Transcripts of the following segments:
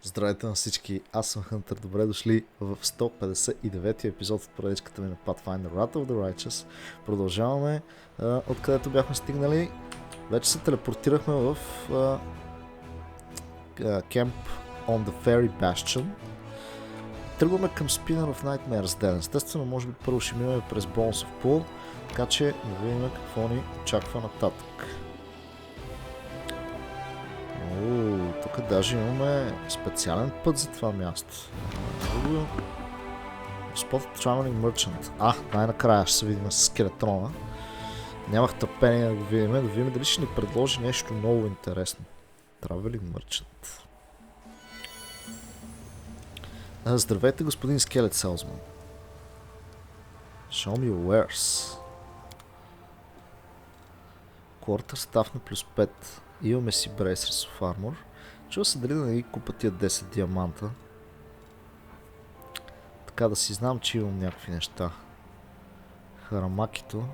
Здравейте на всички, аз съм Хънтър, добре дошли в 159-ти епизод от поредичката ми на Pathfinder, Wrath of the Righteous. Продължаваме откъдето бяхме стигнали. Вече се телепортирахме в Camp on the Fairy Bastion. Тръгваме към Spinner of Nightmares ден. Естествено, може би първо ще минем през Bones of Pool, така че да видим какво ни очаква нататък. Тук даже имаме специален път за това място. Spot Traveling Merchant. Най-накрая ще се видим с скелетрона. Нямах търпение да го видим, дали ще ни предложи нещо много интересно. Traveling Merchant. Здравейте, господин скелет селзман. Show me your wares. Quarter staff на плюс 5. Имаме си Bracers of Armor. Чува се дали да не ги купа тия 10 диаманта. Така да си знам, че имам някакви неща. Харамакито.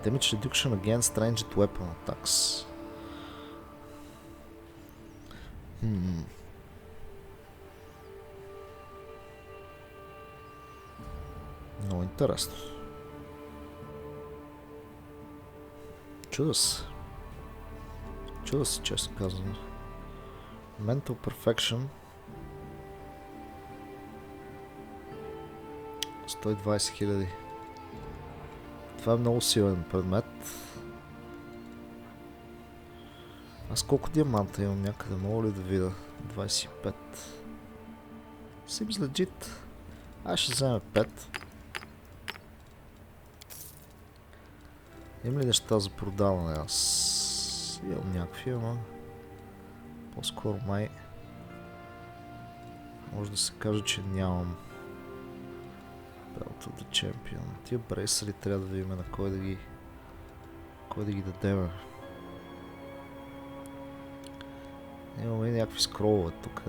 Damage Reduction against Ranged Weapon Attacks. Много интересно. Чуда се, честно казано. Mental Perfection 120 000. Това е много силен предмет. Аз колко диаманта имам някъде, мога ли да видя? 25. Seems legit. Аз ще вземе 5. Имам ли неща за продаване? Аз имам някакви, ама по-скоро май може да се каже, че нямам. Belt of the Champion. Тия брейсъри трябва да видим на кой да ги дадем. Имаме и някакви скролове тук.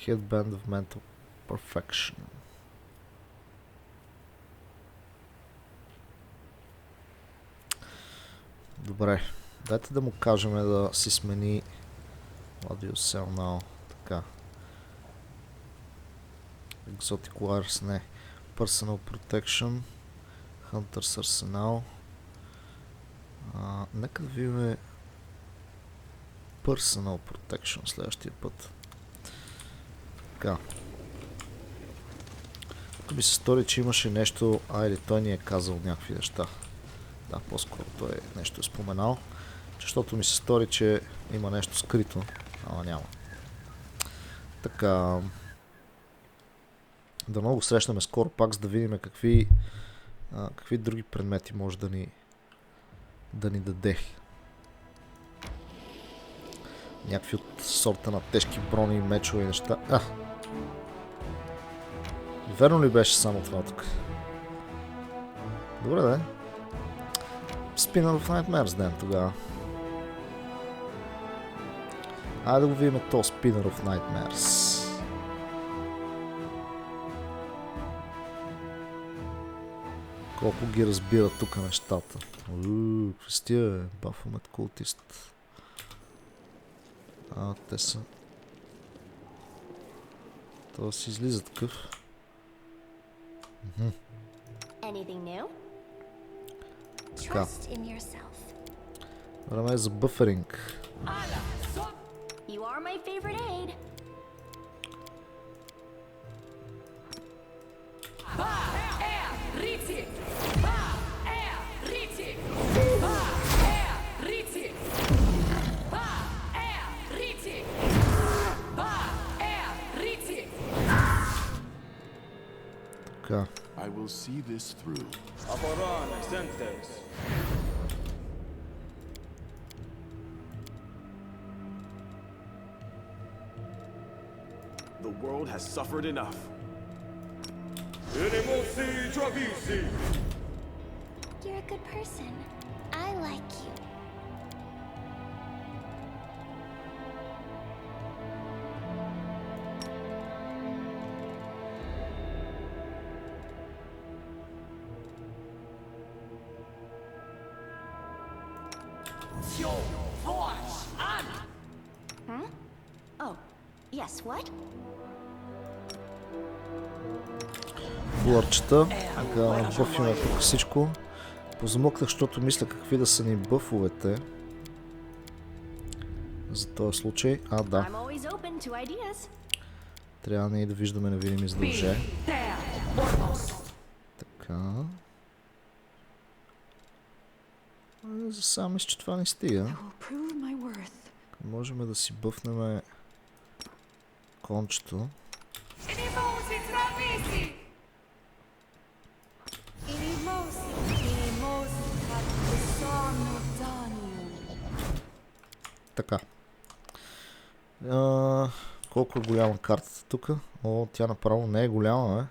Headband of Mental Perfection. Добре, дайте да му кажем да си смени What do you sell now? Така. Exotic Wires, не. Personal Protection. Hunter's Arsenal. Нека да видим Personal Protection следващия път. Така. Тук ми се стори, че имаше нещо... или той ни е казал някакви неща. Да, по-скоро той нещо е споменал. Защото ми се стори, че има нещо скрито. Ама няма. Така... Да много срещнаме скоро пак, за да видим какви други предмети може да ни даде. Някакви от сорта на тежки брони, мечове и неща. Верно ли беше само това тук? Добре, да. Spinner of Nightmares ден тогава. Айде да го видим то Spinner of Nightmares. Колко ги разбира тук нещата. Кристия, Бафомет култист. Те са... Това си излиза такъв. Така. Време е за бъферинг. Така. I will see this through. The world has suffered enough. You're a good person. I like you. Guess what? Булърчета. Така, бъфиме тук всичко. Позамъкнах, защото мисля какви да са ни бъфовете. За този случай. А, да. I'm always open to ideas. Трябва ние да виждаме невидими задълже. Така. За сега мисля, че това не стига. Можем да си бъфнем кончето. Така. Колко е голяма картата тук? О, тя направо не е голяма, бе.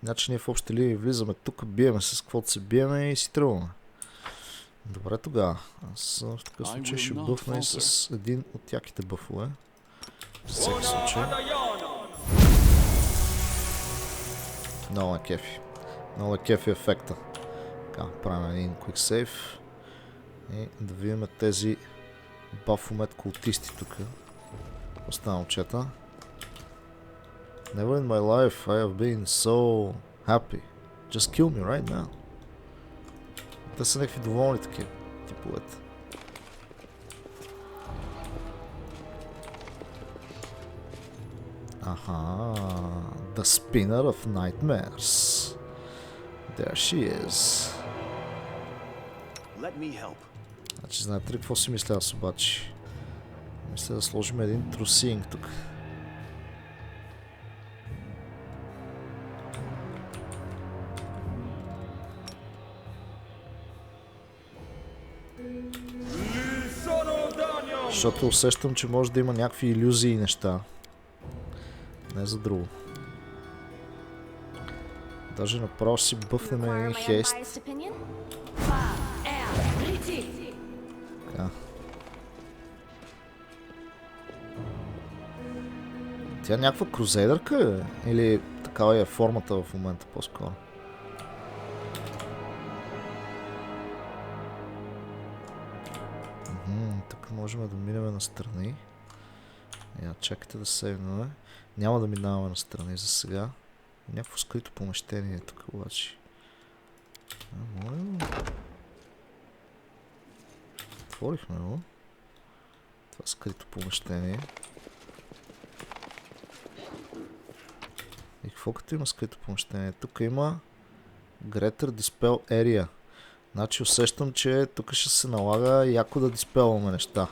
Значи ние в общи линии влизаме тук, биеме с каквото се биеме и си тръгваме. Добре тогава. Аз в такъв случай ще бъфна и с един от яките бъфове. В всеки случай. Много е кефи. Много е кефи ефекта. Така, правим един quick save. И да видим тези бафомет култисти тук. Остана очета. Never in my life I have been so happy. Just kill me right now. Те са някакви доволни такива типовете. Аха, the spinner of nightmares. There she is. Let me help. Значи, знаете ли какво си мисля аз обаче? Мисля да сложим един трусинг тук. Защото усещам, че може да има някакви илюзии и неща. Не за друго. Даже направо си бъфнем един хейст. Така. Тя някаква крузейдърка е? Или такава е формата в момента по-скоро? Тук можем да минем настрани. Чакайте да сейвнаме. Няма да минаваме настрани за сега. Някакво скрито помещение тук обаче. Отворихме го. Това скрито помещение. И какво като има скрито помещение? Тук има Greater Dispel Area. Значи усещам, че тук ще се налага яко да диспелваме неща.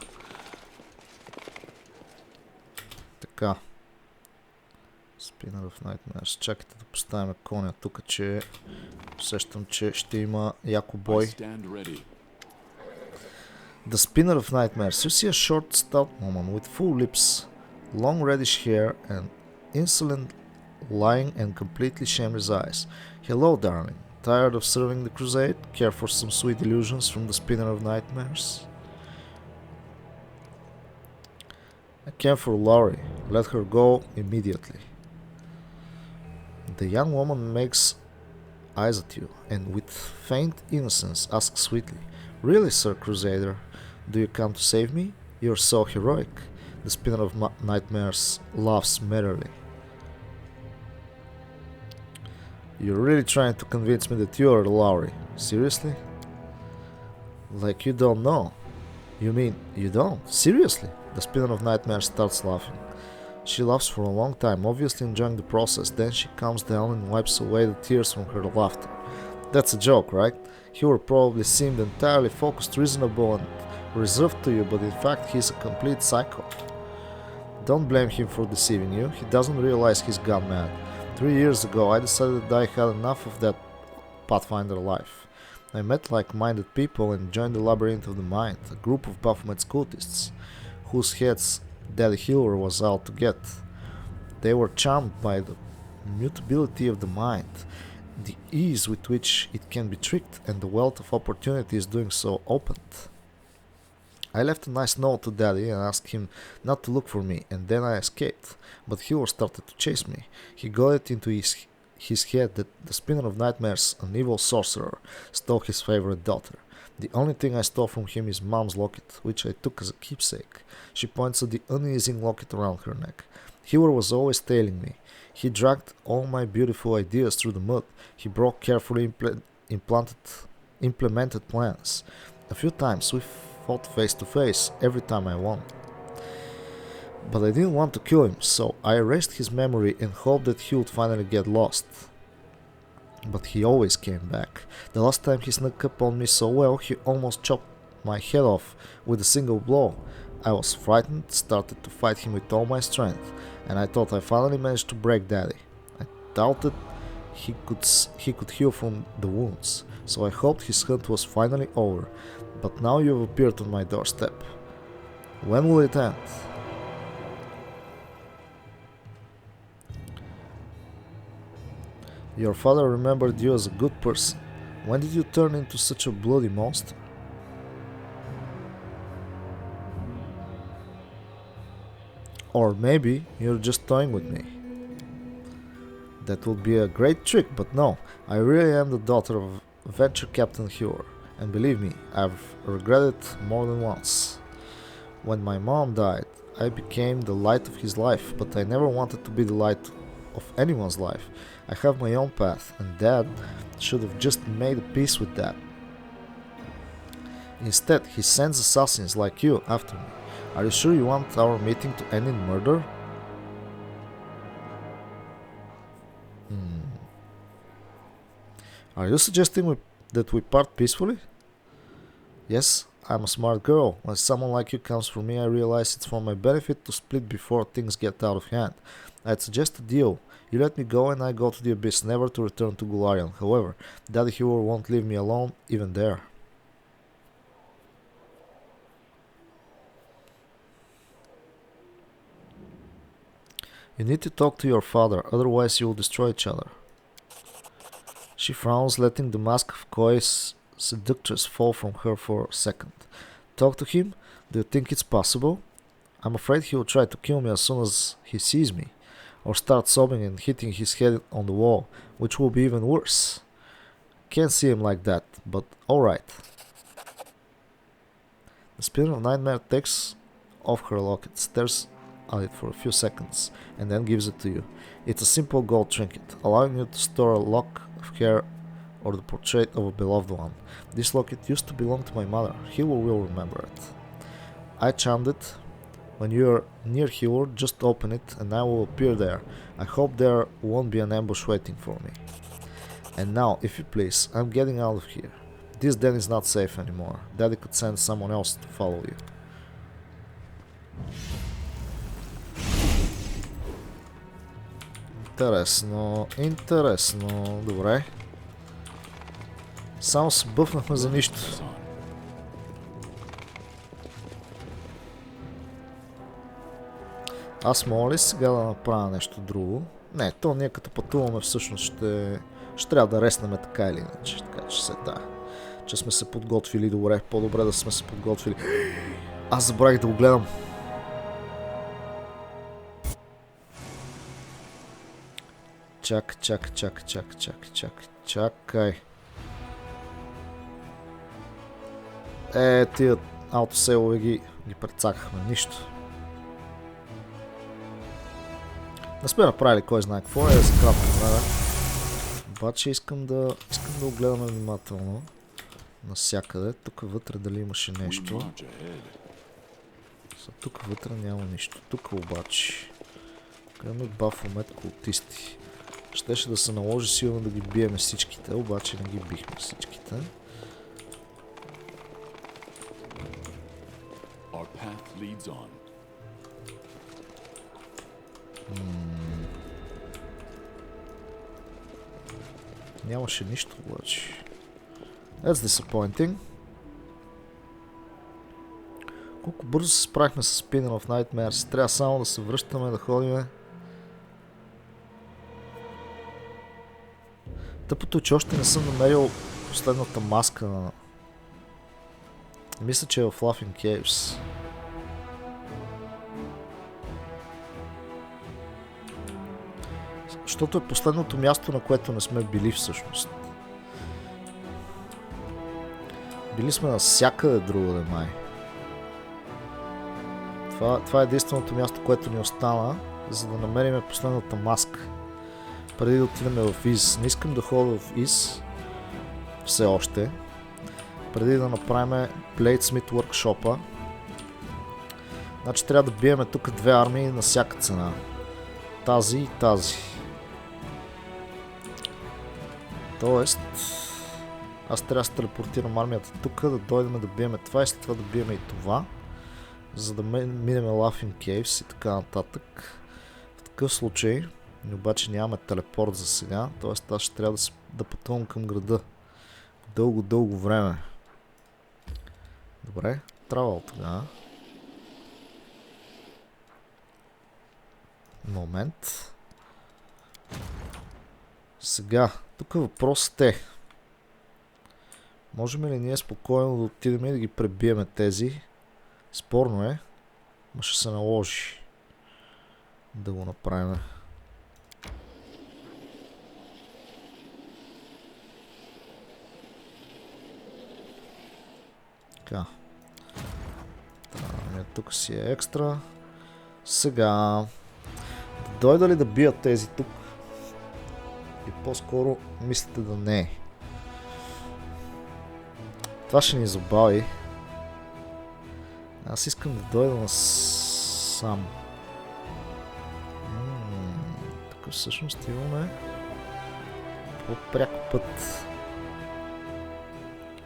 Така. Spinner of Nightmares. Чакайте да поставим коня тук, че усещам, че ще има яко бой. The Spinner of Nightmares. You see a short, stout woman with full lips, long reddish hair and insolent lying and completely shameless eyes. Hello, darling. Tired of serving the crusade? Care for some sweet illusions from the Spinner of Nightmares? I came for Laurie. Let her go immediately. The young woman makes eyes at you and with faint innocence asks sweetly, Really, Sir Crusader? Do you come to save me? You're so heroic. The Spinner of Nightmares laughs merrily. You're really trying to convince me that you are Laurie. Seriously? Like you don't know. You mean you don't? Seriously? The Spinner of Nightmares starts laughing. She laughs for a long time, obviously enjoying the process. Then she calms down and wipes away the tears from her laughter. That's a joke, right? He will probably seem entirely focused, reasonable and reserved to you, but in fact he's a complete psycho. Don't blame him for deceiving you. He doesn't realize he's gone mad. 3 years ago I decided that I had enough of that Pathfinder life. I met like-minded people and joined the Labyrinth of the Mind, a group of Baphomet cultists, whose heads Daddy Healer was out to get. They were charmed by the mutability of the mind, the ease with which it can be tricked, and the wealth of opportunities doing so opened. I left a nice note to Daddy and asked him not to look for me, and then I escaped, but Healer started to chase me. He got it into his head that the Spinner of Nightmares, an evil sorcerer, stole his favorite daughter. The only thing I stole from him is Mom's locket, which I took as a keepsake. She points at the uneasing locket around her neck. Hewar was always tailing me. He dragged all my beautiful ideas through the mud. He broke carefully implemented plans. A few times we fought face to face, every time I won. But I didn't want to kill him, so I erased his memory and hoped that he would finally get lost. But he always came back. The last time he snuck up on me so well, he almost chopped my head off with a single blow. I was frightened, started to fight him with all my strength, and I thought I finally managed to break Daddy. I doubted he could heal from the wounds, so I hoped his hunt was finally over. But now you've appeared on my doorstep. When will it end? Your father remembered you as a good person. When did you turn into such a bloody monster? Or maybe you're just toying with me. That would be a great trick, but no, I really am the daughter of Venture Captain Hewar, and believe me, I've regretted it more than once. When my mom died, I became the light of his life, but I never wanted to be the light of anyone's life. I have my own path, and Dad should have just made a peace with that. Instead, he sends assassins like you after me. Are you sure you want our meeting to end in murder? Are you suggesting that we part peacefully? Yes, I'm a smart girl. When someone like you comes for me, I realize it's for my benefit to split before things get out of hand. I'd suggest a deal. You let me go and I go to the abyss, never to return to Golarion. However, Daddy Hewar won't leave me alone, even there. You need to talk to your father, otherwise you will destroy each other. She frowns, letting the mask of coy seductress fall from her for a second. Talk to him? Do you think it's possible? I'm afraid he will try to kill me as soon as he sees me, or start sobbing and hitting his head on the wall, which will be even worse. Can't see him like that, but alright. The Spirit of Nightmare takes off her locket, stares at it for a few seconds, and then gives it to you. It's a simple gold trinket, allowing you to store a lock of hair or the portrait of a beloved one. This locket used to belong to my mother. Hewar will remember it. I charmed it. When you're near Hewar, just open it and I will appear there. I hope there won't be an ambush waiting for me. And now, if you please, I'm getting out of here. This den is not safe anymore. Daddy could send someone else to follow you. Интересно, добре. Само се бъфнахме за нищо. Аз мога ли сега да направя нещо друго? Не, то ние като пътуваме всъщност ще трябва да реснем така или иначе. Така че че сме се подготвили добре. По-добре да сме се подготвили. Аз забравих да го гледам. Чакай. Тия аутоселове ги прецакахме. Нищо. Не сме направили кой знае какво е за кратко време. Обаче искам да го гледаме внимателно. Насякъде. Тук вътре дали имаше нещо. Тук вътре няма нищо. Тук обаче гледаме бафомет култисти. Щеше да се наложи силно да ги биеме всичките, обаче не ги бихме всичките. Нямаше нищо обаче. That's disappointing. Колко бързо се справихме с Spinner of Nightmares. Трябва само да се връщаме, да ходиме. Тъпото е, че още не съм намерил последната маска на... Мисля, че е в Laughing Caves. Защото е последното място, на което не сме били всъщност. Били сме навсякъде другаде, май. Това е единственото място, което ни остана, за да намерим последната маска. Преди да отидем в Из. Не искам да ходя в Из. Все още. Преди да направим Bladesmith Workshop-а. Значи трябва да биеме тук две армии на всяка цена. Тази и тази. Тоест, аз трябва да се телепортирам армията тук, да дойдем да биеме това и след това да биеме и това. За да минем Laughing Caves и така нататък. В такъв случай, обаче нямаме телепорт за сега, т.е. аз ще трябва да пътувам към града. Дълго време. Добре, трябвало тогава. Момент. Сега, тук въпросът е. Можем ли ние спокойно да отидем и да ги пребиеме тези? Спорно е, но ще се наложи да го направим. Така. Тук си е екстра. Сега. Да дойда ли да бият тези тук? И по-скоро мислите да не е. Това ще ни забави. Аз искам да дойда на сам. Тук всъщност имаме по-пряк път.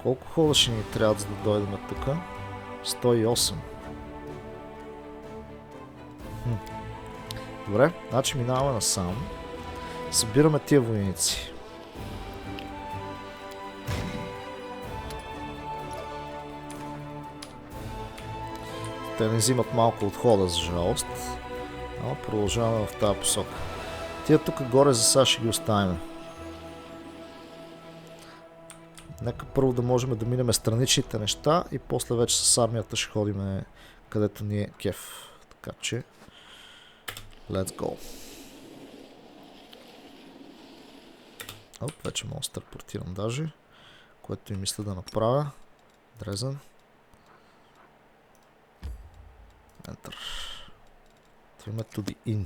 Колко хода ще ни трябва за да дойдем тук? 108. Добре, значи минаваме насам. Събираме тия войници. Те не взимат малко от хода, за жалост. Но продължаваме в тази посока. Тия тук горе за сега ще ги оставим. Нека първо да можем да минем страничните неща и после вече с армията ще ходим където ни е кеф. Така че, let's go. Оп, вече мога да се телепортирам даже, което и мисля да направя. Дрезен. Enter. Отиваме to the in.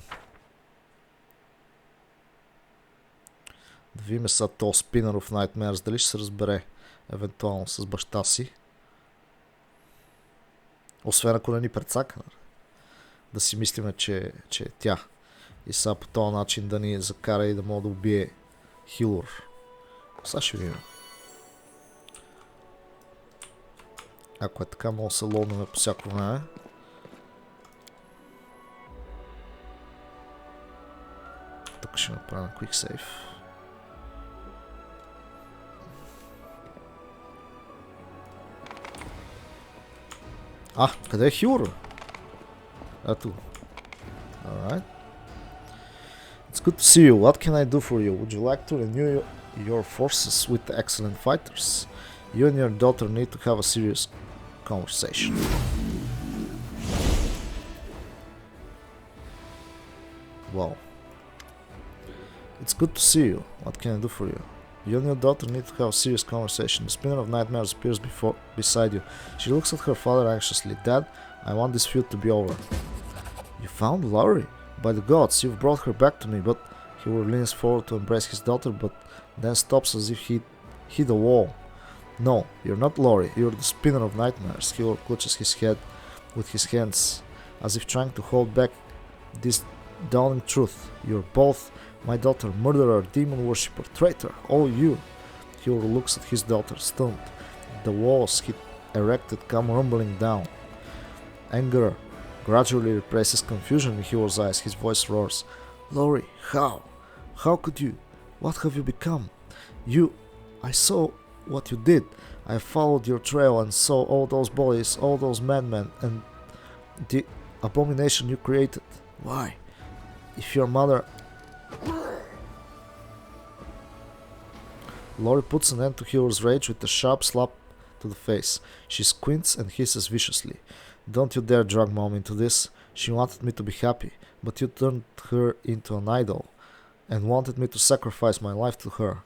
Да видим сега този Spinner of Nightmares, дали ще се разбере евентуално с баща си. Освен ако не ни прецака. Да си мислиме, че е тя. И сега по този начин да ни закара и да мога да убие Хилор. Сега ще видим. Ако е така, мога да се ловнаме по всяко време. Тук ще направим Quick Save. Къде е Хилор? Ето. Alright. It's good to see you. What can I do for you? Would you like to renew your forces with excellent fighters? You and your daughter need to have a serious conversation. Wow. It's good to see you. What can I do for you? You and your daughter need to have a serious conversation. The Spinner of Nightmares appears beside you. She looks at her father anxiously. Dad, I want this feud to be over. You found Laurie? By the gods, you've brought her back to me, but he leans forward to embrace his daughter, but then stops as if he hit a wall. No, you're not Laurie. You're the Spinner of Nightmares. He clutches his head with his hands, as if trying to hold back this dawning truth. You're both my daughter, murderer, demon worshipper, traitor, all you. He looks at his daughter, stunned. The walls he erected come rumbling down. Anger gradually replaces confusion in Hewar's eyes. His voice roars. Laurie, how? How could you? What have you become? I saw what you did. I followed your trail and saw all those bodies, all those madmen, and the abomination you created. Why? If your mother... Laurie puts an end to Hewar's rage with a sharp slap to the face. She squints and hisses viciously. Don't you dare drag Mom into this. She wanted me to be happy, but you turned her into an idol and wanted me to sacrifice my life to her.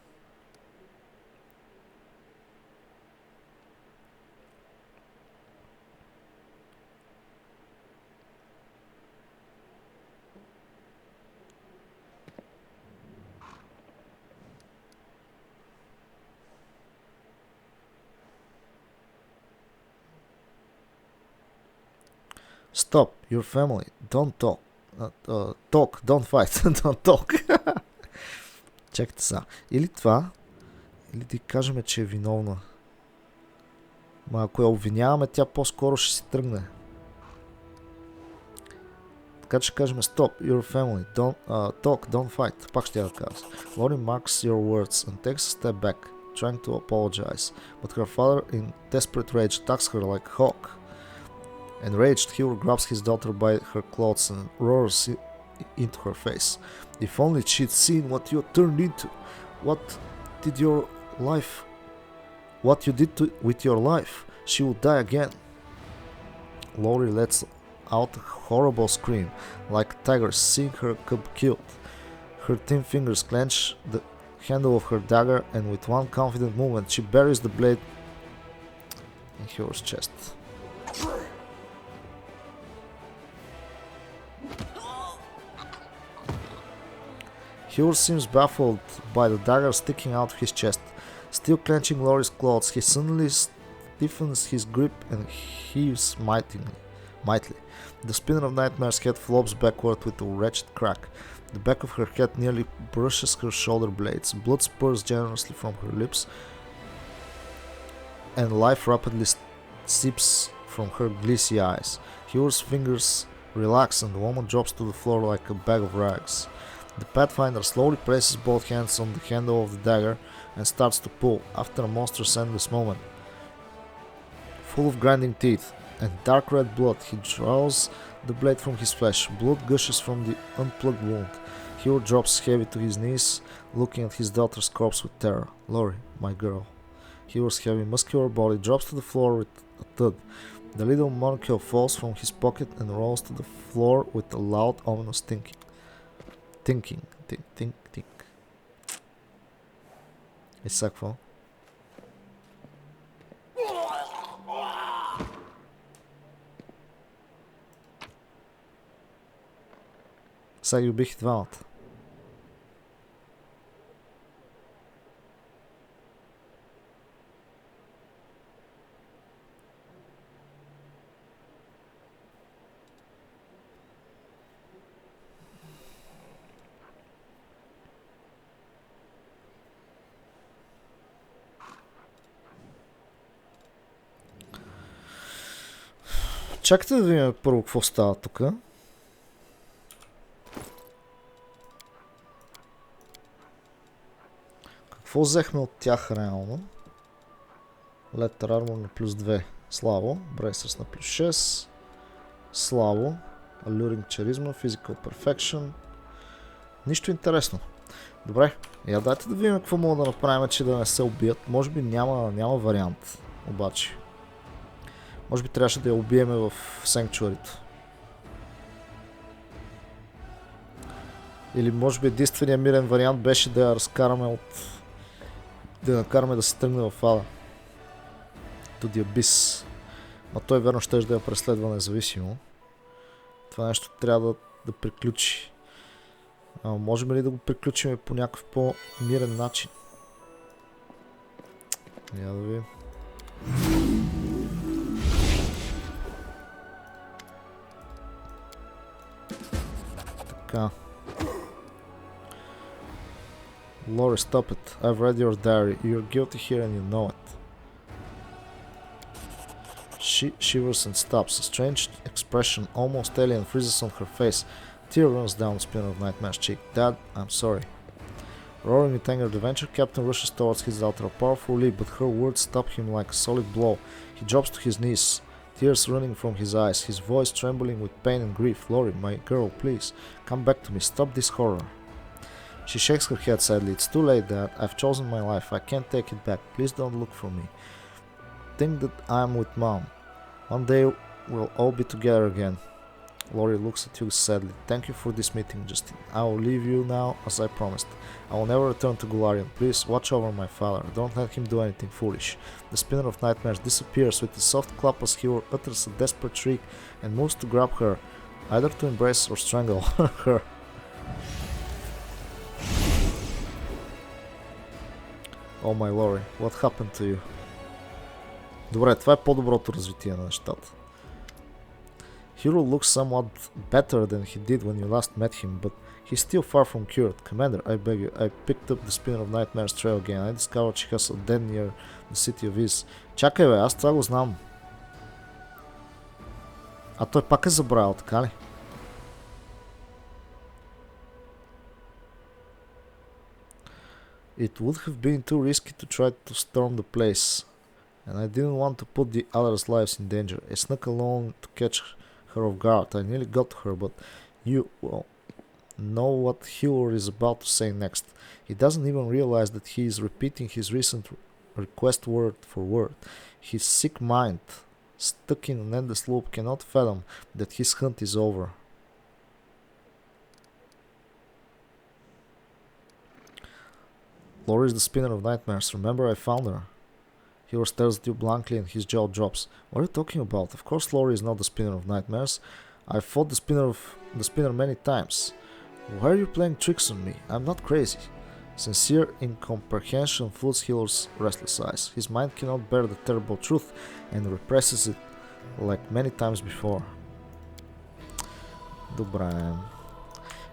Stop, your family, don't talk. Talk, don't fight, don't talk. Чакайте сега. Или това, или да кажем, че е виновна. Ма ако я обвиняваме, тя по-скоро ще си тръгне. Така че кажем stop, your family, don't talk, don't fight. Пак ще я казва. Lori marks your words and takes a step back, trying to apologize. But her father, in desperate rage, attacks her like a hawk. Enraged, he grabs his daughter by her clothes and roars into her face. If only she'd seen what you turned into. What you did with your life. She would die again. Lori lets out a horrible scream, like a tiger seeing her cub killed. Her thin fingers clench the handle of her dagger, and with one confident movement, she buries the blade in Hero's chest. Hero seems baffled by the dagger sticking out of his chest. Still clenching Lori's claws, he suddenly stiffens his grip and heaves mightily. The spinner of Nightmare's head flops backward with a wretched crack. The back of her head nearly brushes her shoulder blades. Blood spurts generously from her lips, and life rapidly seeps from her greasy eyes. Hero's fingers relax and the woman drops to the floor like a bag of rags. The Pathfinder slowly places both hands on the handle of the dagger and starts to pull. After a monstrous endless moment, full of grinding teeth and dark red blood, he draws the blade from his flesh. Blood gushes from the unplugged wound. Hero drops heavy to his knees, looking at his daughter's corpse with terror. Lori, my girl. Hero's heavy, muscular body drops to the floor with a thud. The little monocle falls from his pocket and rolls to the floor with a loud, ominous tink. И сега какво? Сега ги убих и двамата. Чакайте да видим първо какво става тук. Какво взехме от тях реално? Letter Armor на плюс 2. Слабо. Bracers на плюс 6. Слабо. Alluring Charisma. Physical Perfection. Нищо интересно. Добре. Я дайте да видим какво мога да направим, че да не се убият. Може би няма вариант. Обаче. Може би трябваше да я убиеме в Sanctuary-то. Или може би единственият мирен вариант беше да я разкараме да я накараме да се тръгне в ада. To the Abyss. Ма той верно ще да я преследва независимо. Това нещо трябва да приключи. Можем ли да го приключим по някакъв по-мирен начин? Я да видим. Така. Lori, stop it. I've read your diary. You're guilty here and you know it. She shivers and stops. A strange expression, almost alien, freezes on her face. Tear runs down the spine of Nightmare's cheek. Dad, I'm sorry. Roaring with anger, the venture captain rushes towards his daughter. A powerful leap, but her words stop him like a solid blow. He drops to his knees, tears running from his eyes, his voice trembling with pain and grief. Lori, my girl, please, come back to me. Stop this horror. She shakes her head sadly. It's too late, Dad. I've chosen my life. I can't take it back. Please don't look for me. Think that I'm with Mom. One day we'll all be together again. Lori looks at you sadly. Thank you for this meeting, Justin. I will leave you now as I promised. I will never return to Golarion. Please watch over my father. Don't let him do anything foolish. The spinner of nightmares disappears with a soft clap as he utters a desperate shriek and moves to grab her, either to embrace or strangle her. Oh my Lori, what happened to you? Добре, това е по-доброто развитие на нещата. Hero looks somewhat better than he did when you last met him, but he's still far from cured. Commander, I beg you, I picked up the Spinner of Nightmares trail again. I discovered she has a den near the city of Is. Чакай бе, аз това го знам. А той пак е забравил, така ли? It would have been too risky to try to storm the place, and I didn't want to put the others' lives in danger. I snuck along to catch her off guard. I nearly got to her, but you, well, know what Hewler is about to say next. He doesn't even realize that he is repeating his recent request word for word. His sick mind, stuck in an endless loop, cannot fathom that his hunt is over. Lori is the Spinner of Nightmares. Remember, I found her. Hero stares at you blankly and his jaw drops. What are you talking about? Of course Lori is not the Spinner of Nightmares. I've fought the Spinner many times. Why are you playing tricks on me? I'm not crazy. Sincere incomprehension fills Healer's restless eyes. His mind cannot bear the terrible truth and represses it like many times before. Добре.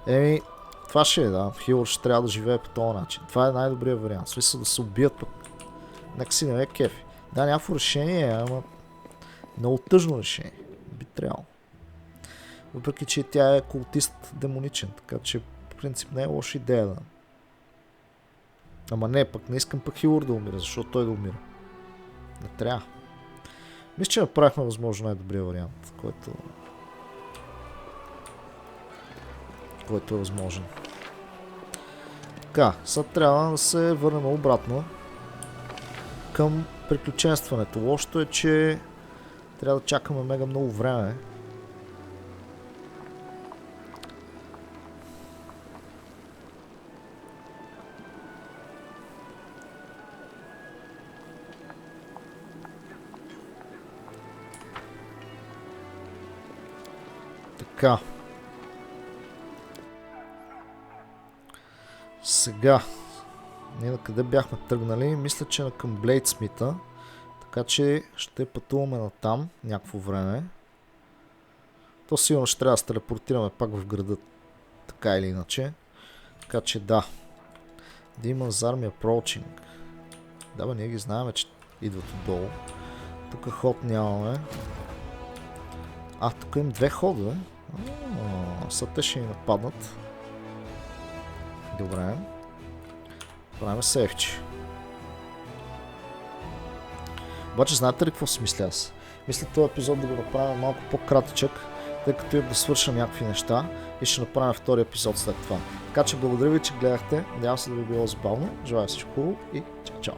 Еми, това ще е, да. Хилър ще трябва да живее по този начин. Това е най-добрият вариант. В смисъл да се убият пък. Нека си не е кефи. Да, някакво решение, ама много тъжно решение. Би трябвало. Въпреки, че тя е култист демоничен, така че по принцип не е лоша идея да. Ама не, пък не искам пък Хилър да умира, защото той да умира. Не трябва. Мисля, че направихме възможно най-добрия вариант, който е възможен. Така, сега трябва да се върнем обратно към приключенстването. Лошото е, че трябва да чакаме мега много време. Така. Сега. Ние на къде бяхме тръгнали? Мисля, че към Блейдсмита. Така че ще пътуваме натам някакво време. То сигурно ще трябва да се телепортираме пак в града. Така или иначе. Така че да. Demon's Army Approaching. Да бе, ние ги знаем, че идват отдолу. Тук ход нямаме. А, тук им две хода. Са те ще ни нападнат. Добре. Правим сейфче. Обаче знаете ли какво си мисля аз? Мисля този епизод да го направим малко по-кратичък, тъй като имам да свърша някакви неща и ще направим втори епизод след това. Така че благодаря ви, че гледахте. Надявам се да ви е било забавно. Желая всичко хубаво и чао!